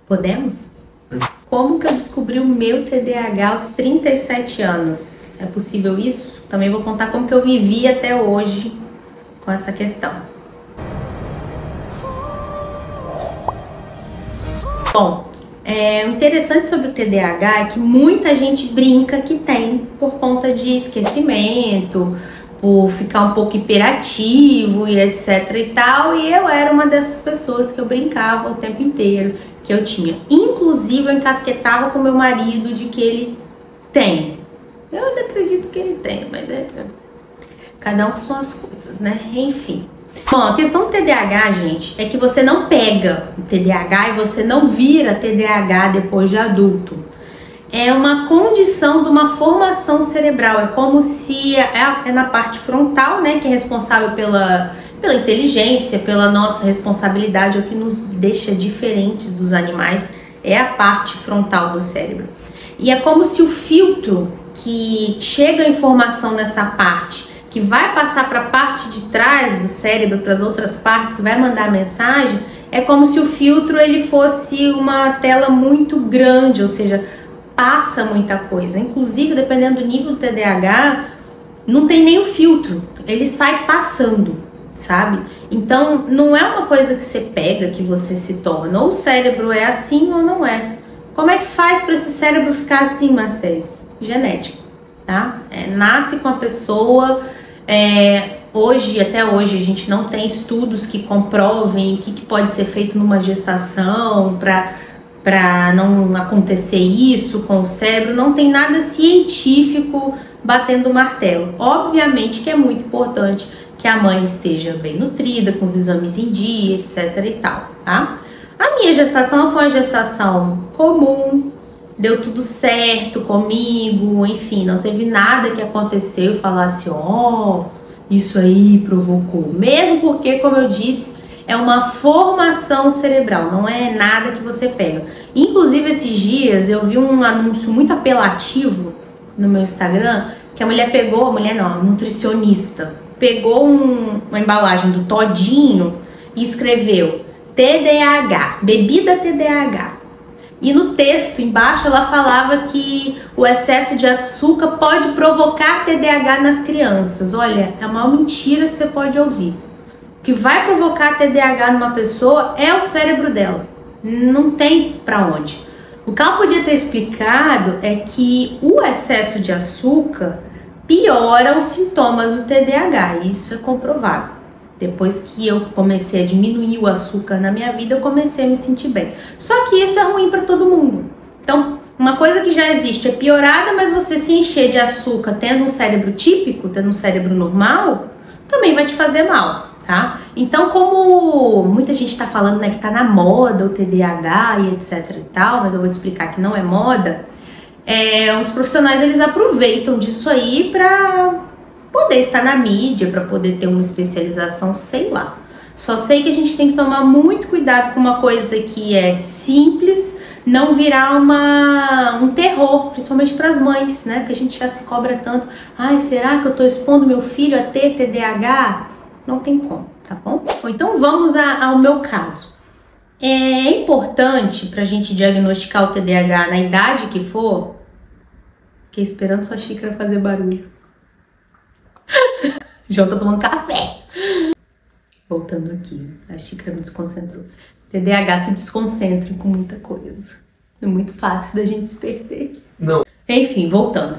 Podemos? Como que eu descobri o meu TDAH aos 37 anos? É possível isso? Também vou contar como que eu vivi até hoje com essa questão. Bom, o interessante sobre o TDAH é que muita gente brinca que tem por conta de esquecimento, por ficar um pouco hiperativo e etc e tal, e eu era uma dessas pessoas que eu brincava o tempo inteiro, que eu tinha. Inclusive eu encasquetava com meu marido de que ele tem. Eu ainda acredito que ele tem, mas cada um com suas coisas, né? Enfim. Bom, a questão do TDAH, gente, é que você não pega o TDAH e você não vira TDAH depois de adulto. É uma condição de uma formação cerebral. É como se é na parte frontal, né, que é responsável pela inteligência, pela nossa responsabilidade, é o que nos deixa diferentes dos animais, é a parte frontal do cérebro. E é como se o filtro que chega a informação nessa parte, que vai passar para a parte de trás do cérebro, para as outras partes, que vai mandar a mensagem, é como se o filtro ele fosse uma tela muito grande, ou seja, passa muita coisa. Inclusive, dependendo do nível do TDAH, não tem nem o filtro, ele sai passando, sabe? Então, não é uma coisa que você pega, que você se torna. Ou o cérebro é assim ou não é. Como é que faz para esse cérebro ficar assim, Marcelo? Genético, tá? Nasce com a pessoa. Até hoje, a gente não tem estudos que comprovem o que pode ser feito numa gestação para não acontecer isso com o cérebro. Não tem nada científico batendo o martelo. Obviamente que é muito importante que a mãe esteja bem nutrida, com os exames em dia, etc e tal, tá? A minha gestação foi uma gestação comum, deu tudo certo comigo, enfim, não teve nada que aconteceu e falasse, isso aí provocou. Mesmo porque, como eu disse, é uma formação cerebral, não é nada que você pega. Inclusive, esses dias eu vi um anúncio muito apelativo no meu Instagram, que a nutricionista, pegou uma embalagem do Todinho e escreveu TDAH, bebida TDAH. E no texto embaixo ela falava que o excesso de açúcar pode provocar TDAH nas crianças. Olha, é a maior mentira que você pode ouvir. O que vai provocar TDAH numa pessoa é o cérebro dela. Não tem pra onde. O que ela podia ter explicado é que o excesso de açúcar piora os sintomas do TDAH. Isso é comprovado. Depois que eu comecei a diminuir o açúcar na minha vida, eu comecei a me sentir bem. Só que isso é ruim para todo mundo. Então, uma coisa que já existe é piorada, mas você se encher de açúcar tendo um cérebro típico, tendo um cérebro normal, também vai te fazer mal, tá? Então, como muita gente está falando, né, que tá na moda o TDAH e etc e tal, mas eu vou te explicar que não é moda, os profissionais eles aproveitam disso aí para poder estar na mídia, para poder ter uma especialização, sei lá. Só sei que a gente tem que tomar muito cuidado com uma coisa que é simples, não virar um terror, principalmente para as mães, né? Porque a gente já se cobra tanto. Ai, será que eu tô expondo meu filho a ter TDAH? Não tem como, tá bom? Então vamos ao meu caso. É importante pra gente diagnosticar o TDAH na idade que for. Fiquei esperando sua xícara fazer barulho. João tá tomando café. Voltando aqui, a xícara me desconcentrou. TDAH se desconcentra com muita coisa. É muito fácil da gente se perder. Não. Enfim, voltando.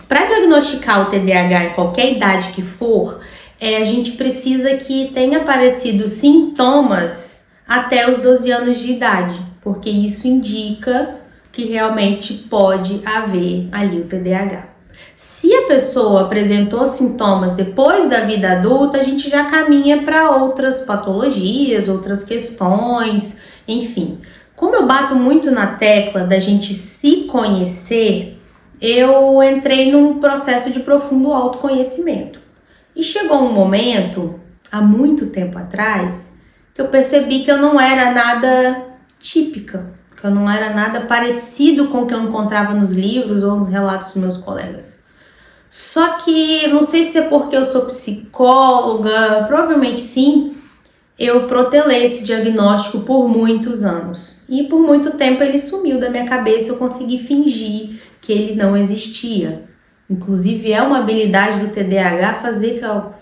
Para diagnosticar o TDAH em qualquer idade que for, a gente precisa que tenha aparecido sintomas até os 12 anos de idade, porque isso indica que realmente pode haver ali o TDAH. Se a pessoa apresentou sintomas depois da vida adulta, a gente já caminha para outras patologias, outras questões, enfim. Como eu bato muito na tecla da gente se conhecer, eu entrei num processo de profundo autoconhecimento. E chegou um momento, há muito tempo atrás, que eu percebi que eu não era nada típica, que eu não era nada parecido com o que eu encontrava nos livros ou nos relatos dos meus colegas. Só que, não sei se é porque eu sou psicóloga, provavelmente sim, eu protelei esse diagnóstico por muitos anos. E por muito tempo ele sumiu da minha cabeça, eu consegui fingir que ele não existia. Inclusive é uma habilidade do TDAH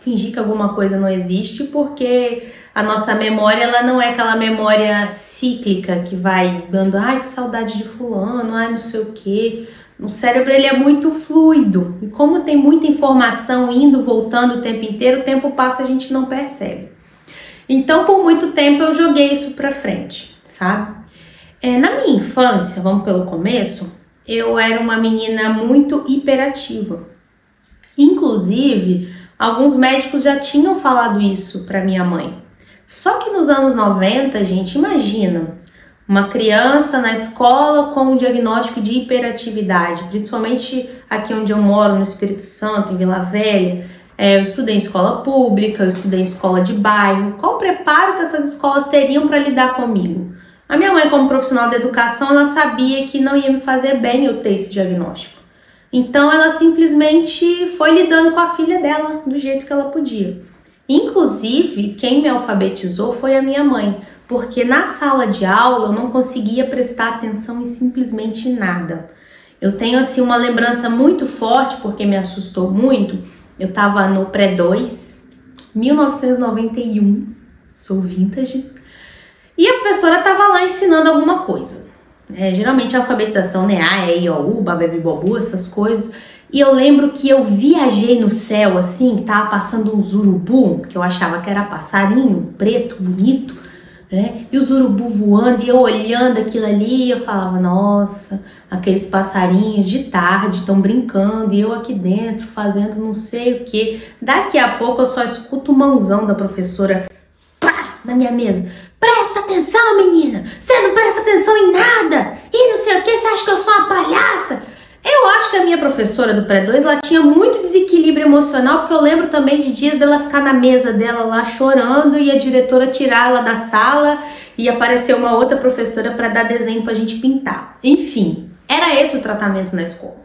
fingir que alguma coisa não existe, porque a nossa memória ela não é aquela memória cíclica que vai dando, ai que saudade de fulano, ai não sei o quê. O cérebro ele é muito fluido e como tem muita informação indo, voltando o tempo inteiro, o tempo passa e a gente não percebe. Então por muito tempo eu joguei isso pra frente, sabe? Na minha infância, vamos pelo começo, eu era uma menina muito hiperativa. Inclusive, alguns médicos já tinham falado isso pra minha mãe. Só que nos anos 90, gente, imagina, uma criança na escola com um diagnóstico de hiperatividade, principalmente aqui onde eu moro, no Espírito Santo, em Vila Velha. Eu estudei em escola pública, eu estudei em escola de bairro. Qual o preparo que essas escolas teriam para lidar comigo? A minha mãe, como profissional da educação, ela sabia que não ia me fazer bem eu ter esse diagnóstico. Então ela simplesmente foi lidando com a filha dela do jeito que ela podia. Inclusive, quem me alfabetizou foi a minha mãe, porque na sala de aula eu não conseguia prestar atenção em simplesmente nada. Eu tenho assim uma lembrança muito forte, porque me assustou muito. Eu tava no pré-2, 1991, sou vintage, e a professora tava lá ensinando alguma coisa. Geralmente a alfabetização, né, A, E, I, O, U, Babebe, Bobu, essas coisas. E eu lembro que eu viajei no céu, assim, que tava passando uns urubu, que eu achava que era passarinho, preto, bonito, né? E os urubu voando, e eu olhando aquilo ali, eu falava, nossa, aqueles passarinhos de tarde estão brincando, e eu aqui dentro fazendo não sei o que. Daqui a pouco eu só escuto o mãozão da professora, pá, na minha mesa. Presta atenção, menina, você não presta atenção em nada, e não sei o que, você acha que eu sou uma palhaça? Eu acho que a minha professora do pré-2, ela tinha muito desequilíbrio emocional, porque eu lembro também de dias dela ficar na mesa dela lá chorando e a diretora tirar ela da sala e aparecer uma outra professora para dar desenho pra gente pintar. Enfim, era esse o tratamento na escola.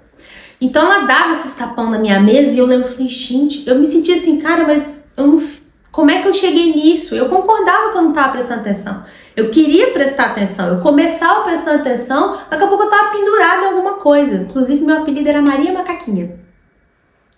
Então ela dava esses tapão na minha mesa e eu lembro, falei, gente, eu me sentia assim, cara, mas eu não, como é que eu cheguei nisso? Eu concordava que eu não tava prestando atenção. Eu queria prestar atenção, eu começava prestando atenção, daqui a pouco eu tava pendurada em alguma coisa. Inclusive meu apelido era Maria Macaquinha.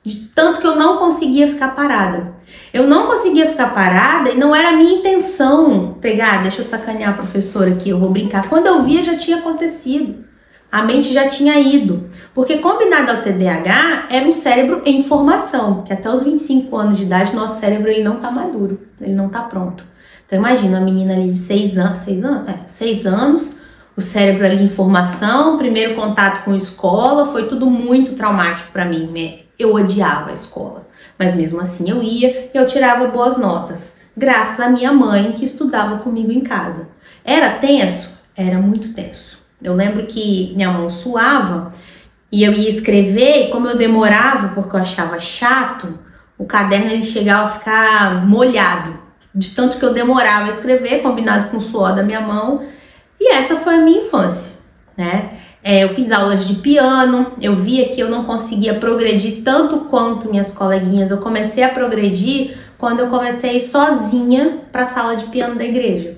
De tanto que eu não conseguia ficar parada. Eu não conseguia ficar parada e não era a minha intenção pegar, deixa eu sacanear a professora aqui, eu vou brincar. Quando eu via já tinha acontecido. A mente já tinha ido. Porque combinado ao TDAH era um cérebro em formação, que até os 25 anos de idade nosso cérebro ele não tá maduro, ele não tá pronto. Então imagina uma menina ali de 6 anos, o cérebro ali em formação, primeiro contato com a escola, foi tudo muito traumático para mim, né? Eu odiava a escola, mas mesmo assim eu ia e eu tirava boas notas, graças à minha mãe que estudava comigo em casa. Era tenso? Era muito tenso. Eu lembro que minha mão suava e eu ia escrever e como eu demorava porque eu achava chato, o caderno ele chegava a ficar molhado. De tanto que eu demorava a escrever, combinado com o suor da minha mão. E essa foi a minha infância, né? Eu fiz aulas de piano, eu via que eu não conseguia progredir tanto quanto minhas coleguinhas. Eu comecei a progredir quando eu comecei a ir sozinha para a sala de piano da igreja.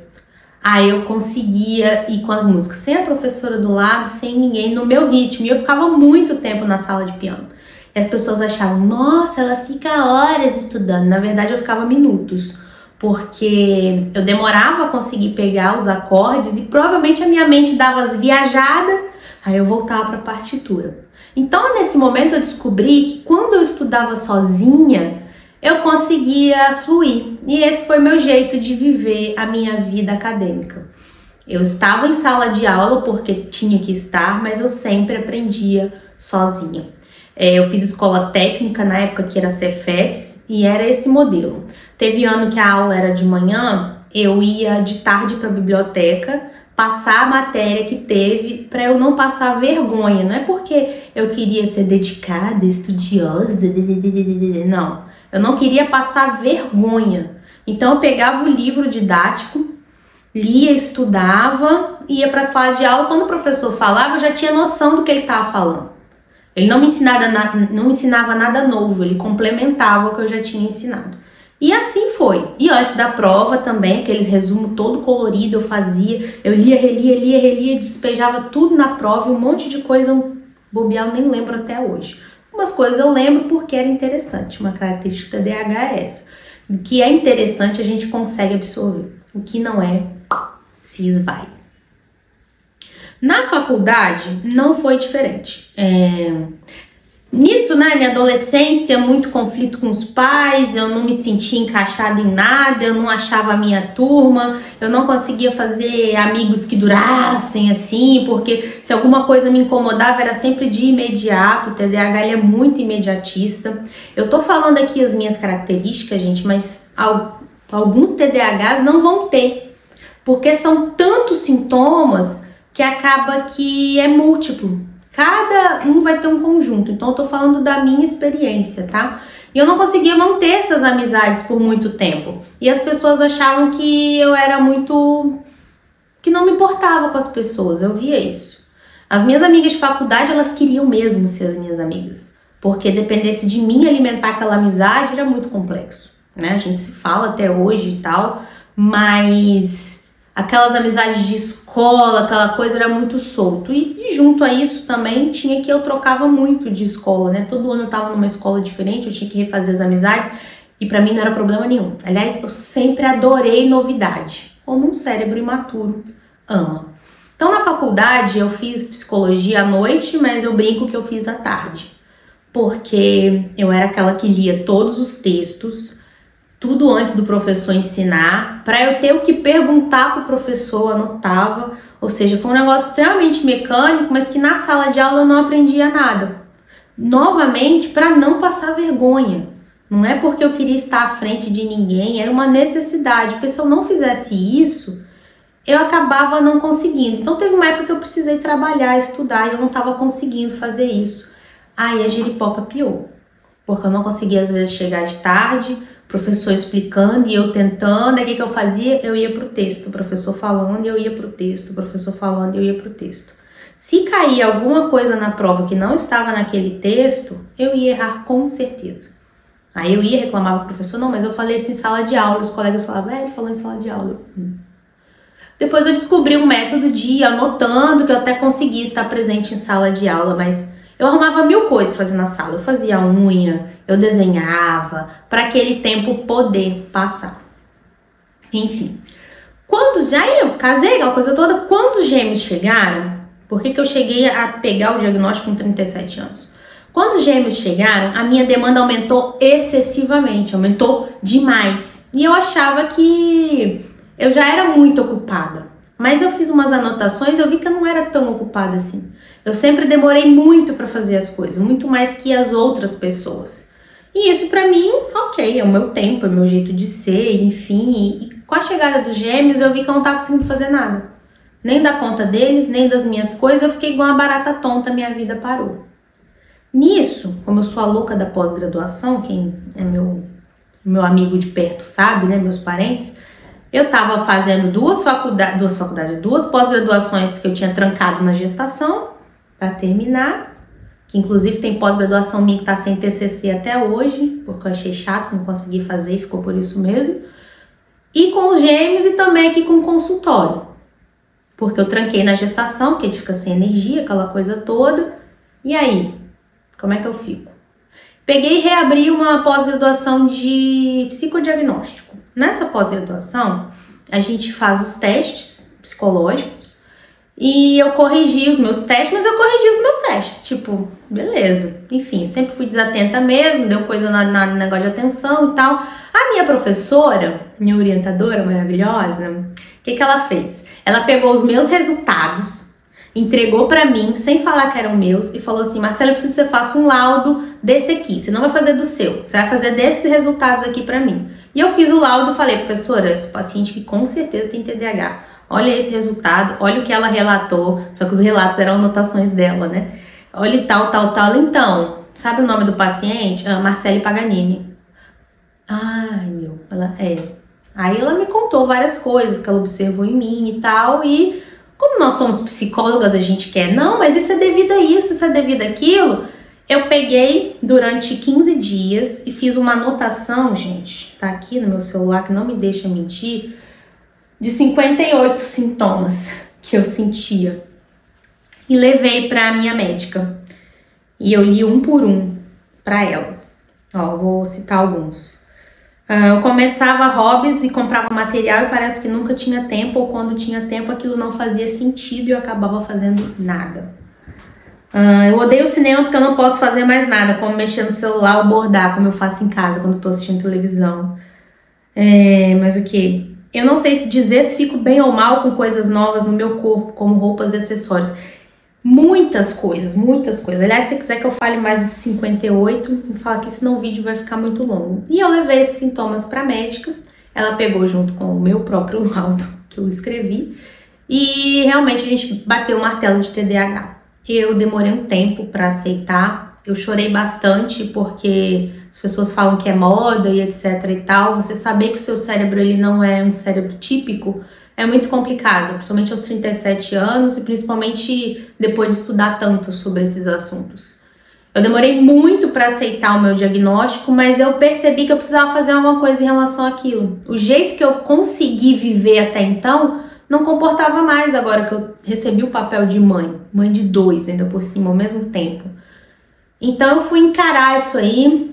Aí eu conseguia ir com as músicas sem a professora do lado, sem ninguém, no meu ritmo. E eu ficava muito tempo na sala de piano. E as pessoas achavam, nossa, ela fica horas estudando. Na verdade eu ficava minutos. Porque eu demorava a conseguir pegar os acordes e provavelmente a minha mente dava as viajadas, aí eu voltava para a partitura. Então, nesse momento eu descobri que quando eu estudava sozinha, eu conseguia fluir. E esse foi meu jeito de viver a minha vida acadêmica. Eu estava em sala de aula porque tinha que estar, mas eu sempre aprendia sozinha. Eu fiz escola técnica na época que era Cefetes e era esse modelo. Teve ano que a aula era de manhã, eu ia de tarde para a biblioteca passar a matéria que teve para eu não passar vergonha. Não é porque eu queria ser dedicada, estudiosa, não. Eu não queria passar vergonha. Então eu pegava o livro didático, lia, estudava, ia para a sala de aula. Quando o professor falava, eu já tinha noção do que ele estava falando. Ele não me ensinava nada novo, ele complementava o que eu já tinha ensinado. E assim foi. E antes da prova também, aqueles resumos todo colorido eu fazia. Eu lia, relia, despejava tudo na prova. E um monte de coisa, bobear, eu nem lembro até hoje. Umas coisas eu lembro porque era interessante. Uma característica da TDAH é essa. O que é interessante a gente consegue absorver. O que não é, se esvai. Na faculdade não foi diferente. Nisso, né, minha adolescência, muito conflito com os pais, eu não me sentia encaixada em nada, eu não achava a minha turma, eu não conseguia fazer amigos que durassem assim, porque se alguma coisa me incomodava era sempre de imediato. O TDAH ele é muito imediatista. Eu tô falando aqui as minhas características, gente, mas alguns TDAHs não vão ter, porque são tantos sintomas que acaba que é múltiplo. Cada um vai ter um conjunto, então eu tô falando da minha experiência, tá? E eu não conseguia manter essas amizades por muito tempo. E as pessoas achavam que eu era que não me importava com as pessoas, eu via isso. As minhas amigas de faculdade, elas queriam mesmo ser as minhas amigas. Porque dependesse de mim alimentar aquela amizade, era muito complexo, né? A gente se fala até hoje e tal, mas aquelas amizades de escola, aquela coisa era muito solto. E junto a isso também tinha que eu trocava muito de escola, né? Todo ano eu tava numa escola diferente, eu tinha que refazer as amizades e pra mim não era problema nenhum. Aliás, eu sempre adorei novidade, como um cérebro imaturo ama. Então na faculdade eu fiz psicologia à noite, mas eu brinco que eu fiz à tarde. Porque eu era aquela que lia todos os textos, tudo antes do professor ensinar, para eu ter o que perguntar pro professor, anotava. Ou seja, foi um negócio extremamente mecânico, mas que na sala de aula eu não aprendia nada. Novamente, para não passar vergonha. Não é porque eu queria estar à frente de ninguém, era uma necessidade, porque se eu não fizesse isso, eu acabava não conseguindo. Então teve uma época que eu precisei trabalhar, estudar, e eu não estava conseguindo fazer isso. Aí a giripoca piou, porque eu não conseguia às vezes chegar de tarde, professor explicando e eu tentando. Aí o que eu fazia? Eu ia pro texto, o professor falando e eu ia pro texto, o professor falando e eu ia pro texto. Se caía alguma coisa na prova que não estava naquele texto, eu ia errar com certeza. Aí eu ia reclamar pro professor, não, mas eu falei isso em sala de aula. Os colegas falavam, ele falou em sala de aula. Depois eu descobri um método de ir anotando, que eu até consegui estar presente em sala de aula, mas eu arrumava 1000 coisas pra fazer na sala. Eu fazia unha, eu desenhava, para aquele tempo poder passar. Enfim, quando já eu casei, aquela coisa toda, quando os gêmeos chegaram, por que eu cheguei a pegar o diagnóstico com 37 anos? Quando os gêmeos chegaram, a minha demanda aumentou excessivamente, aumentou demais. E eu achava que eu já era muito ocupada. Mas eu fiz umas anotações e eu vi que eu não era tão ocupada assim. Eu sempre demorei muito para fazer as coisas, muito mais que as outras pessoas. E isso pra mim, ok, é o meu tempo, é o meu jeito de ser, enfim. E com a chegada dos gêmeos eu vi que eu não tava conseguindo fazer nada. Nem da conta deles, nem das minhas coisas, eu fiquei igual uma barata tonta, minha vida parou. Nisso, como eu sou a louca da pós-graduação, quem é meu amigo de perto sabe, né, meus parentes, eu tava fazendo duas pós-graduações que eu tinha trancado na gestação, para terminar, que inclusive tem pós-graduação minha que tá sem TCC até hoje, porque eu achei chato, não consegui fazer e ficou por isso mesmo. E com os gêmeos e também aqui com o consultório, porque eu tranquei na gestação, porque a gente fica sem energia, aquela coisa toda. E aí, como é que eu fico? Peguei e reabri uma pós-graduação de psicodiagnóstico. Nessa pós-graduação, a gente faz os testes psicológicos, e eu corrigi os meus testes, mas eu corrigi os meus testes, tipo, beleza. Enfim, sempre fui desatenta mesmo, deu coisa no negócio de atenção e tal. A minha professora, minha orientadora maravilhosa, o que ela fez? Ela pegou os meus resultados, entregou pra mim, sem falar que eram meus, e falou assim, Marcela, eu preciso que você faça um laudo desse aqui, você não vai fazer do seu, você vai fazer desses resultados aqui pra mim. E eu fiz o laudo, falei, professora, esse paciente que com certeza tem TDAH. Olha esse resultado, olha o que ela relatou, só que os relatos eram anotações dela, né? Olha tal. Então, sabe o nome do paciente? Marcele Paganini. Ai, meu, ela é. Aí ela me contou várias coisas que ela observou em mim e tal, e como nós somos psicólogas, a gente quer, não, mas isso é devido a isso é devido àquilo. Eu peguei, durante 15 dias e fiz uma anotação, gente, tá aqui no meu celular que não me deixa mentir, de 58 sintomas que eu sentia. E levei pra minha médica. E eu li um por um pra ela. Ó, vou citar alguns. Eu começava hobbies e comprava material e parece que nunca tinha tempo, ou quando tinha tempo aquilo não fazia sentido e eu acabava fazendo nada. Eu odeio o cinema porque eu não posso fazer mais nada, como mexer no celular ou bordar, como eu faço em casa quando tô assistindo televisão. Mas o que? Eu não sei se dizer se fico bem ou mal com coisas novas no meu corpo, como roupas e acessórios. Muitas coisas, muitas coisas. Aliás, se quiser que eu fale mais de 58, me fala aqui, senão o vídeo vai ficar muito longo. E eu levei esses sintomas pra médica, ela pegou junto com o meu próprio laudo que eu escrevi, e realmente a gente bateu o martelo de TDAH. Eu demorei um tempo pra aceitar, eu chorei bastante porque as pessoas falam que é moda e etc e tal. Você saber que o seu cérebro ele não é um cérebro típico é muito complicado, principalmente aos 37 anos e principalmente depois de estudar tanto sobre esses assuntos. Eu demorei muito para aceitar o meu diagnóstico, mas eu percebi que eu precisava fazer alguma coisa em relação àquilo. O jeito que eu consegui viver até então não comportava mais agora que eu recebi o papel de mãe de 2 ainda por cima ao mesmo tempo. Então eu fui encarar isso aí.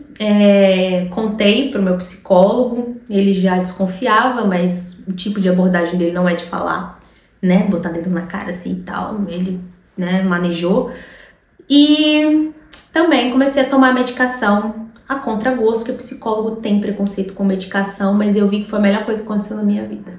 Contei pro meu psicólogo, ele já desconfiava, mas o tipo de abordagem dele não é de falar, né, botar dedo na cara assim e tal, ele, né, manejou. E também comecei a tomar medicação a contragosto, que o psicólogo tem preconceito com medicação, mas eu vi que foi a melhor coisa que aconteceu na minha vida.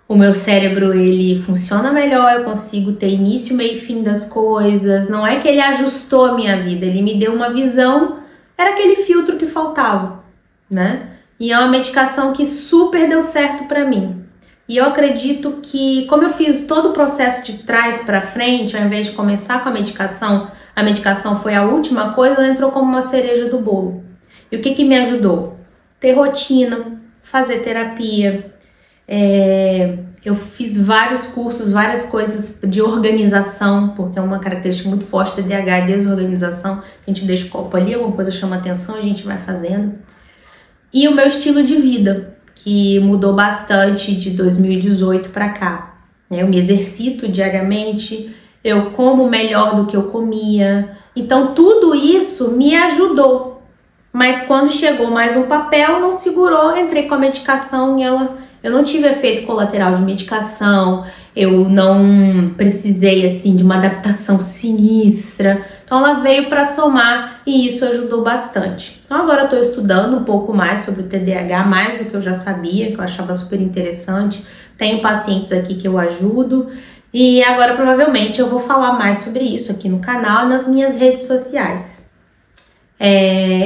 O meu cérebro, ele funciona melhor, eu consigo ter início, meio e fim das coisas, não é que ele ajustou a minha vida, ele me deu uma visão. Era aquele filtro que faltava, né? E é uma medicação que super deu certo pra mim. E eu acredito que, como eu fiz todo o processo de trás pra frente, ao invés de começar com a medicação foi a última coisa, ela entrou como uma cereja do bolo. E o que que me ajudou? Ter rotina, fazer terapia. Eu fiz vários cursos, várias coisas de organização, porque é uma característica muito forte do TDAH, a desorganização. A gente deixa o copo ali, alguma coisa chama atenção, a gente vai fazendo. E o meu estilo de vida, que mudou bastante de 2018 para cá. Eu me exercito diariamente, eu como melhor do que eu comia. Então tudo isso me ajudou. Mas quando chegou mais um papel, não segurou, entrei com a medicação e eu não tive efeito colateral de medicação, eu não precisei assim de uma adaptação sinistra. Então ela veio para somar e isso ajudou bastante. Então agora eu estou estudando um pouco mais sobre o TDAH, mais do que eu já sabia, que eu achava super interessante. Tenho pacientes aqui que eu ajudo e agora provavelmente eu vou falar mais sobre isso aqui no canal e nas minhas redes sociais.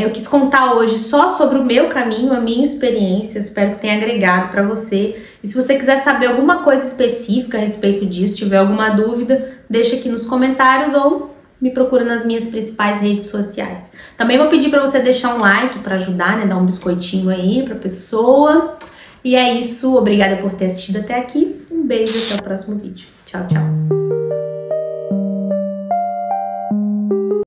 Eu quis contar hoje só sobre o meu caminho, a minha experiência, eu espero que tenha agregado para você. E se você quiser saber alguma coisa específica a respeito disso, tiver alguma dúvida, deixa aqui nos comentários ou me procura nas minhas principais redes sociais. Também vou pedir para você deixar um like para ajudar, né, dar um biscoitinho aí pra pessoa. E é isso, obrigada por ter assistido até aqui, um beijo e até o próximo vídeo. Tchau, tchau!